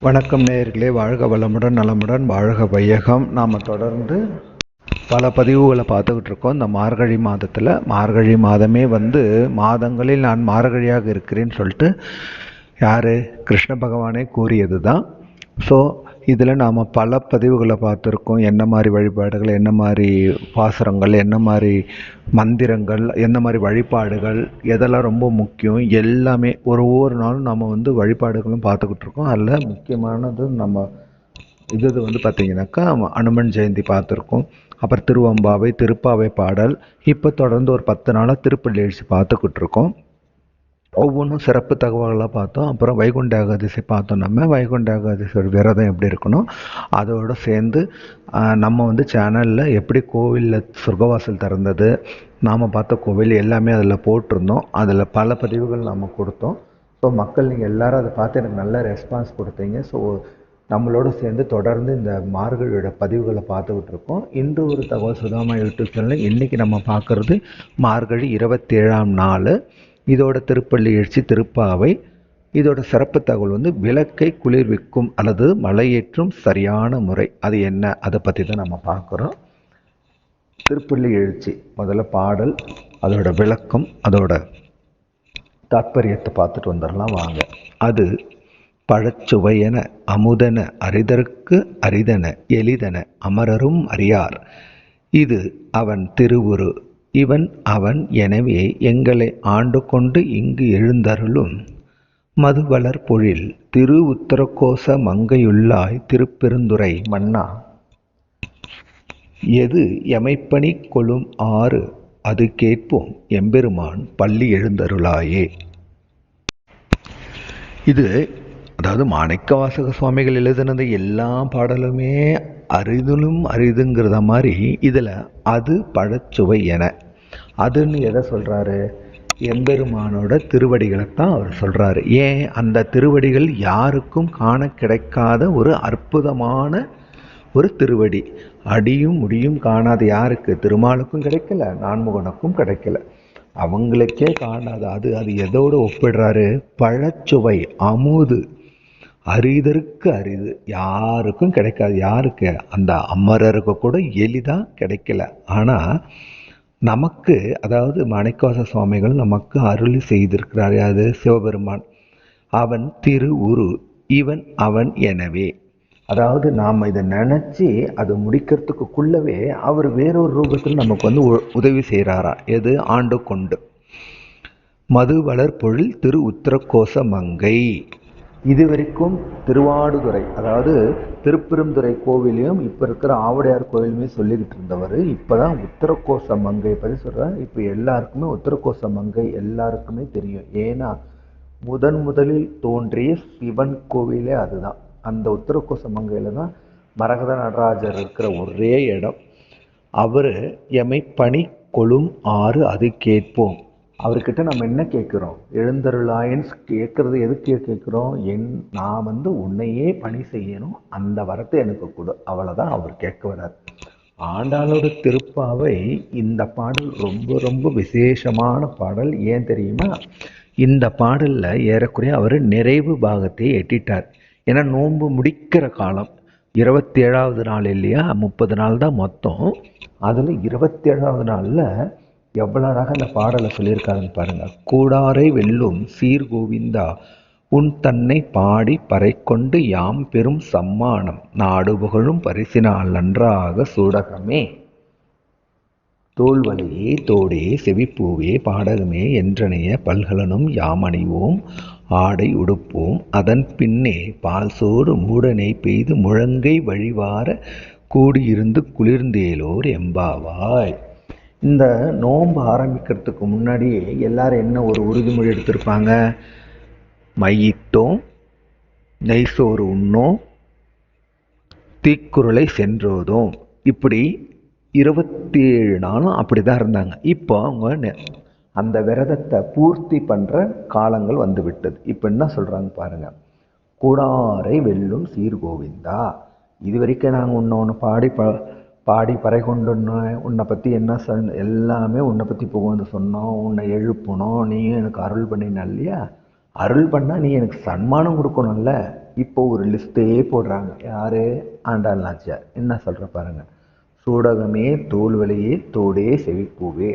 வணக்கம் நேயர்களே, வாழ்க வளமுடன் நலமுடன் வாழ்க வையகம். நாம் தொடர்ந்து பல பதிவுகளை பார்த்துக்கிட்டு இருக்கோம். இந்த மார்கழி மாதத்தில் மார்கழி மாதமே மாதங்களில் நான் மார்கழியாக இருக்கிறேன்னு சொல்லிட்டு யார் கிருஷ்ண பகவானே கூறியது தான். ஸோ இதில் நாம் பல பதிவுகளை பார்த்துருக்கோம். என்ன மாதிரி வழிபாடுகள், என்ன மாதிரி பாசுரங்கள், என்ன மாதிரி மந்திரங்கள், என்ன மாதிரி வழிபாடுகள், எதெல்லாம் ரொம்ப முக்கியம், எல்லாமே ஒவ்வொரு நாளும் நம்ம வழிபாடுகளும் பார்த்துக்கிட்டு இருக்கோம். அதில் முக்கியமானது நம்ம பார்த்திங்கனாக்கா அனுமன் ஜெயந்தி பார்த்துருக்கோம். அப்புறம் திருவம்பாவை, திருப்பாவை பாடல், இப்போ தொடர்ந்து ஒரு 10 நாளாக திருப்பள்ளி எழுச்சி பார்த்துக்கிட்டு இருக்கோம். ஒவ்வொன்றும் சிறப்பு தகவல்களாக பார்த்தோம். அப்புறம் வைகுண்ட ஏகாதசி பார்த்தோம். நம்ம வைகுண்ட ஏகாதசியோட விரதம் எப்படி இருக்கணும், அதோடு சேர்ந்து நம்ம சேனலில் எப்படி கோவிலில் சொர்க்கவாசல் திறந்தது, நாம் பார்த்த கோவில் எல்லாமே அதில் போட்டிருந்தோம். அதில் பல பதிவுகள் நம்ம கொடுத்தோம். ஸோ மக்கள் நீங்கள் எல்லோரும் அதை பார்த்து எனக்கு நல்ல ரெஸ்பான்ஸ் கொடுத்தீங்க. ஸோ நம்மளோட சேர்ந்து தொடர்ந்து இந்த மார்கழியோட பதிவுகளை பார்த்துக்கிட்டு இருக்கோம். இன்று ஒரு தகவல் சுதாமா யூடியூப் சேனலில் இன்றைக்கி நம்ம பார்க்குறது மார்கழி 27ஆம் நாள். இதோட திருப்பள்ளி எழுச்சி, திருப்பாவை. இதோட சிறப்பு தகவல் விளக்கை குளிர்விக்கும் அல்லது மலையேற்றும் சரியான முறை அது என்ன, அதை பற்றி தான் நம்ம பார்க்குறோம். திருப்பள்ளி எழுச்சி முதல்ல பாடல், அதோட விளக்கம், அதோட தாற்பயத்தை பார்த்துட்டு வந்துடலாம் வாங்க. அது பழச்சுவையென அமுதன அரிதற்கு அரிதன எளிதன அமரரும் அறியார். இது அவன் திருவுரு, இவன் அவன் எனவே எங்களை ஆண்டு கொண்டு இங்கு எழுந்தருளும் மதுவளர் பொழில் திரு உத்தரகோச மங்கையுள்ளாய் திருப்பெருந்துறை மன்னா. எது எமைப்பணி கொளும் ஆறு அது கேட்போம் எம்பெருமான் பள்ளி எழுந்தருளாயே. இது அதாவது மாணிக்கவாசக சுவாமிகள் எழுதினது எல்லா பாடலுமே அரிதிலும் அரிதுங்கிறத மாதிரி இதில் அது பழச்சுவை என அதுன்னு எதை சொல்கிறாரு, எம்பெருமானோட திருவடிகளைத்தான் அவர் சொல்கிறாரு. ஏன், அந்த திருவடிகள் யாருக்கும் காண கிடைக்காத ஒரு அற்புதமான ஒரு திருவடி. அடியும் முடியும் காணாத யாருக்கு, திருமாலுக்கும் கிடைக்கல, நான்முகனுக்கும் கிடைக்கல, அவங்களுக்கே காணாத அது எதோடு ஒப்பிடுறாரு, பழச்சுவை அமுது, அரிதற்கு அரிது, யாருக்கும் கிடைக்காது. யாருக்கு, அந்த அமரருக்கு கூட எளிதாக கிடைக்கல. ஆனால் நமக்கு, அதாவது மாணிக்கவாசக சுவாமிகள் நமக்கு அருளி செய்திருக்கிறார். அது சிவபெருமான். அவன் திரு உரு, இவன் அவன் எனவே, அதாவது நாம் இதை நினச்சி அதை முடிக்கிறதுக்குள்ளவே அவர் வேறொரு ரூபத்தில் நமக்கு உதவி செய்கிறாரா. எது, ஆண்டு கொண்டு மதுவளர் பொழில் திரு உத்தரகோச மங்கை. இது வரைக்கும் திருவாடுதுறை, அதாவது திருப்பெருந்துறை கோவிலையும் இப்போ இருக்கிற ஆவுடையார் கோவிலுமே சொல்லிக்கிட்டு இருந்தவர், இப்போ தான் உத்தரகோச மங்கை பற்றி சொல்கிறார். இப்போ எல்லாருக்குமே உத்தரகோச மங்கை எல்லாருக்குமே தெரியும். ஏன்னா முதலில் தோன்றிய சிவன் கோவிலே அதுதான். அந்த உத்தரகோச மங்கையில் தான் மரகத நடராஜர் இருக்கிற ஒரே இடம். அவர் எமை பணி கொளும் ஆறு அது கேட்போம். அவர்கிட்ட நம்ம என்ன கேட்குறோம், எழுந்தருளாயன்னு கேட்குறது எதுக்கு கேட்குறோம், நான் உன்னையே பணி செய்யணும், அந்த வரத்தை எனக்கு கொடு, அவ்வளோதான் அவர் கேட்க வர்றார். ஆண்டாளோட திருப்பாவை இந்த பாடல் ரொம்ப ரொம்ப விசேஷமான பாடல். ஏன் தெரியுமா, இந்த பாடலில் ஏறக்குறைய அவர் நிறைவு பாகத்தை எட்டிட்டார். ஏன்னா நோன்பு முடிக்கிற காலம் 27ஆவது நாள் இல்லையா, 30 நாள் தான் மொத்தம். அதில் 27ஆவது நாளில் எவ்வளோ அழகாக அந்த பாடலை சொல்லியிருக்காருன்னு பாருங்கள். கூடாரை வெல்லும் சீர்கோவிந்தா உன் தன்னை பாடி பறை கொண்டு யாம் பெரும் சம்மானம் நாடு புகழும் பரிசினால் நன்றாக சூடகமே. தோல்வலையே தோடே செவிப்பூவே பாடகமே என்றனைய பல்கலனும் யாமணிவோம் ஆடை உடுப்போம் அதன் பின்னே பால் சோறு மூடனை பெய்து முழங்கை வழிவார கூடியிருந்து குளிர்ந்தேலோர் எம்பாவாய். இந்த நோன்பு ஆரம்பிக்கிறதுக்கு முன்னாடியே எல்லாரும் என்ன ஒரு உறுதிமொழி எடுத்திருப்பாங்க, மையிட்டோம், நெய்சோறு உண்ணோம், தீக்குறளை சென்றோதும். இப்படி 27 நாளும் அப்படி தான் இருந்தாங்க. இப்போ அவங்க அந்த விரதத்தை பூர்த்தி பண்ணுற காலங்கள் வந்து விட்டது. இப்போ என்ன சொல்கிறாங்க பாருங்கள், கூடாரை வெல்லும் சீர்கோவிந்தா. இது வரைக்கும் நாங்கள் ஒன்று பாடி பறை கொண்டு உன்னை பற்றி என்ன எல்லாமே உன்னை பற்றி புகழ்ந்து சொன்னோம், உன்னை எழுப்பணும், நீயும் எனக்கு அருள் பண்ணின இல்லையா, அருள் பண்ணால் நீ எனக்கு சன்மானம் கொடுக்கணும்ல, இப்போ ஒரு லிஸ்ட்டே போடுறாங்க. யாரு? ஆண்டாள் நாச்சியார். என்ன சொல்ற பாருங்க. சூடகமே தோல்வழியே தோடே செவிப்பூவே,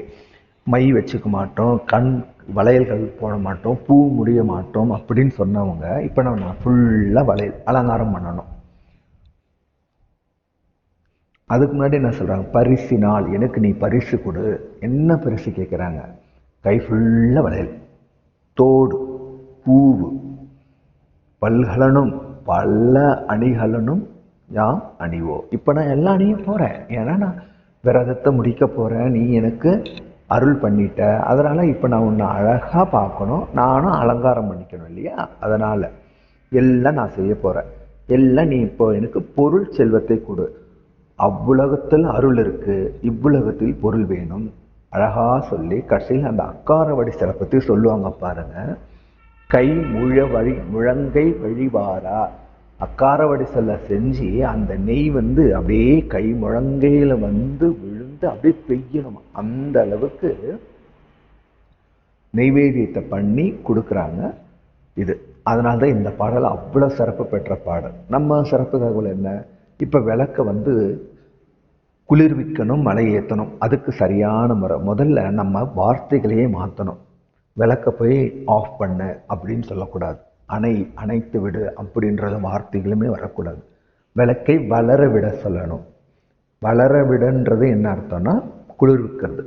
மை வச்சுக்க மாட்டோம், கண் வளையல்கள் போட மாட்டோம், பூ முடிய மாட்டோம் அப்படின்னு சொன்னவங்க இப்போ நம்ம ஃபுல்லாக வளையல் அலங்காரம் பண்ணணும். அதுக்கு முன்னாடி என்ன சொல்கிறாங்க? பரிசினால் எனக்கு நீ பரிசு கொடு. என்ன பரிசு கேட்குறாங்க? கை ஃபுல்லாக வளையல், தோடு, பூவு, பல்கலனும் பல அணிகலனும் யாம் அணிவோம். இப்போ நான் எல்லா அணியும் போகிறேன், ஏன்னா நான் விரதத்தை முடிக்க போகிறேன், நீ எனக்கு அருள் பண்ணிட்ட, அதனால் இப்போ நான் உன்னை அழகாக பார்க்கணும், நானும் அலங்காரம் பண்ணிக்கணும் இல்லையா? அதனால் எல்லாம் நான் செய்ய போகிறேன். எல்லாம் நீ இப்போ எனக்கு பொருள் செல்வத்தை கொடு. அவ்வுலகத்தில் அருள் இருக்கு, இவ்வுலகத்தில் பொருள் வேணும். அழகா சொல்லி கடைசியில் அந்த அக்காரவடி சிறப்பத்தை சொல்லுவாங்க பாருங்க. கை முழங்கை வழிவாரா, அக்காரவடி சொல்ல செஞ்சு அந்த நெய் அப்படியே கை முழங்கையில விழுந்து அப்படியே பெய்யணும். அந்த அளவுக்கு நெய்வேத்தியத்தை பண்ணி கொடுக்குறாங்க. இது அதனால்தான் இந்த பாடல் அவ்வளோ சிறப்பு பெற்ற பாடல். நம்ம சிறப்பு தகவல் என்ன? இப்போ விளக்க குளிர்விக்கணும், மலை ஏற்றணும். அதுக்கு சரியான முறை முதல்ல நம்ம வார்த்தைகளையே மாற்றணும். விளக்க போய் ஆஃப் பண்ணு அப்படின்னு சொல்லக்கூடாது, அணைத்து விடு அப்படின்ற வார்த்தைகளுமே வரக்கூடாது. விளக்கை வளர விட சொல்லணும். வளர விடன்றது என்ன அர்த்தம்னா குளிர்விக்கிறது.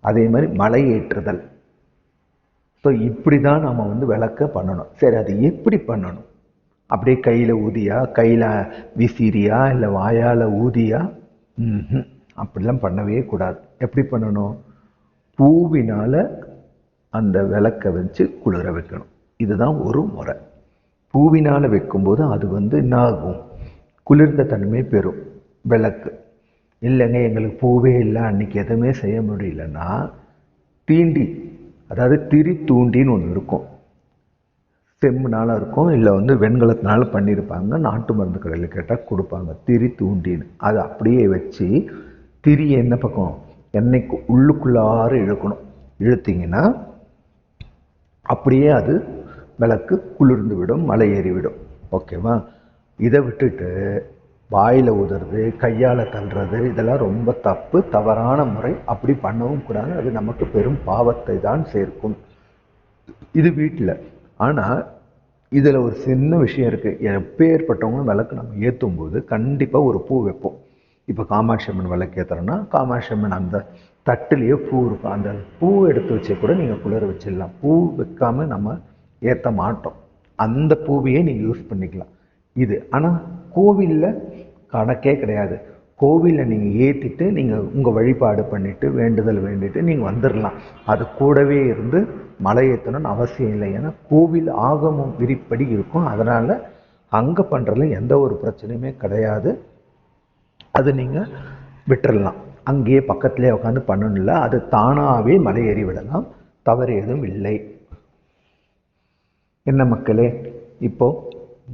அதே மாதிரி மலை ஏற்றுதல். ஸோ இப்படி தான் நம்ம விளக்க பண்ணணும். சரி, அது எப்படி பண்ணணும்? அப்படியே கையில் ஊதியா, கையில் விசிறியா, இல்லை வாயால் ஊதியா? அப்படிலாம் பண்ணவே கூடாது. எப்படி பண்ணணும்? பூவினால் அந்த விளக்கை வச்சு குளிர வைக்கணும். இதுதான் ஒரு முறை. பூவினால் வைக்கும்போது அது என்ன ஆகும்? குளிர்ந்த தன்மை பெறும் விளக்கு. இல்லைங்க எங்களுக்கு பூவே இல்லை, அன்றைக்கி எதுவுமே செய்ய முடியலன்னா தீண்டி, அதாவது திரி தூண்டின்னு ஒன்று இருக்கும். செம்புனால இருக்கும், இல்லை வெண்கலத்தினால பண்ணியிருப்பாங்க. நாட்டு மருந்து கடையில் கேட்டால் கொடுப்பாங்க திரி தூண்டின்னு. அதை அப்படியே வச்சு திரி என்ன பக்கம் எண்ணெய்க்கு உள்ளுக்குள்ளார இழுக்கணும். இழுத்தீங்கன்னா அப்படியே அது விளக்கு குளிர்ந்து விடும், மலை ஏறிவிடும். ஓகேவா? இதை விட்டுட்டு வாயில் ஊதுறது, கையால் தள்ளுறது, இதெல்லாம் ரொம்ப தப்பு, தவறான முறை. அப்படி பண்ணவும் கூடாது. அது நமக்கு பெரும் பாவத்தை தான் சேர்க்கும். இது வீட்டில். ஆனால் இதில் ஒரு சின்ன விஷயம் இருக்குது. எப்பேற்பட்டவங்களும் விளக்கு நம்ம ஏற்றும் போது கண்டிப்பாக ஒரு பூ வைப்போம். இப்போ காமாட்சி அம்மன் விளக்கு ஏற்றுறோன்னா காமாட்சி அம்மன் அந்த தட்டுலேயே பூ இருக்கும். அந்த பூ எடுத்து வச்சே கூட நீங்கள் குளிர வச்சிடலாம். பூ வைக்காமல் நம்ம ஏற்ற மாட்டோம். அந்த பூவையே நீங்கள் யூஸ் பண்ணிக்கலாம். இது ஆனால் கோவிலில் கணக்கே கிடையாது. கோவிலில் நீங்கள் ஏற்றிட்டு நீங்கள் உங்கள் வழிபாடு பண்ணிவிட்டு வேண்டுதல் வேண்டிட்டு நீங்கள் வந்துடலாம். அது கூடவே இருந்து மலை ஏற்றணும்னு அவசியம் இல்லை. ஏன்னா கோவில் ஆகமம் விதிப்படி இருக்கும். அதனால் அங்கே பண்ணுறதுல எந்த ஒரு பிரச்சனையுமே கிடையாது. அது நீங்கள் விட்டுறலாம். அங்கேயே பக்கத்துலேயே உட்காந்து பண்ணணும் இல்லை, அது தானாகவே மலை ஏறி விடலாம். தவறு எதுவும் இல்லை. என்ன மக்களே, இப்போது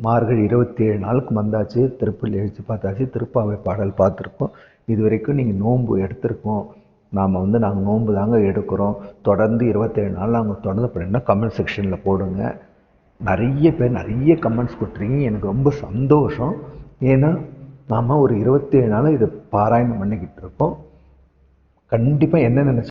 மார்கழி 27 நாளுக்கு வந்தாச்சு. திருப்பள்ளி எழுச்சி பார்த்தாச்சு, திருப்பாவை பாடல் பார்த்துருக்கோம். இது வரைக்கும் நீங்கள் நோன்பு எடுத்திருக்கோம். நாங்கள் நோன்பு தாங்க எடுக்கிறோம். தொடர்ந்து 27 நாள் நாங்கள் தொடர்ந்து பண்ணினா கமெண்ட் செக்ஷனில் போடுங்க. நிறைய பேர் நிறைய கமெண்ட்ஸ் கொடுத்துருக்கீங்க. எனக்கு ரொம்ப சந்தோஷம். ஏன்னா நாம் ஒரு 27 நாள் இதை பாராயணம் பண்ணிக்கிட்டு இருக்கோம். கண்டிப்பாக என்ன நினச்சி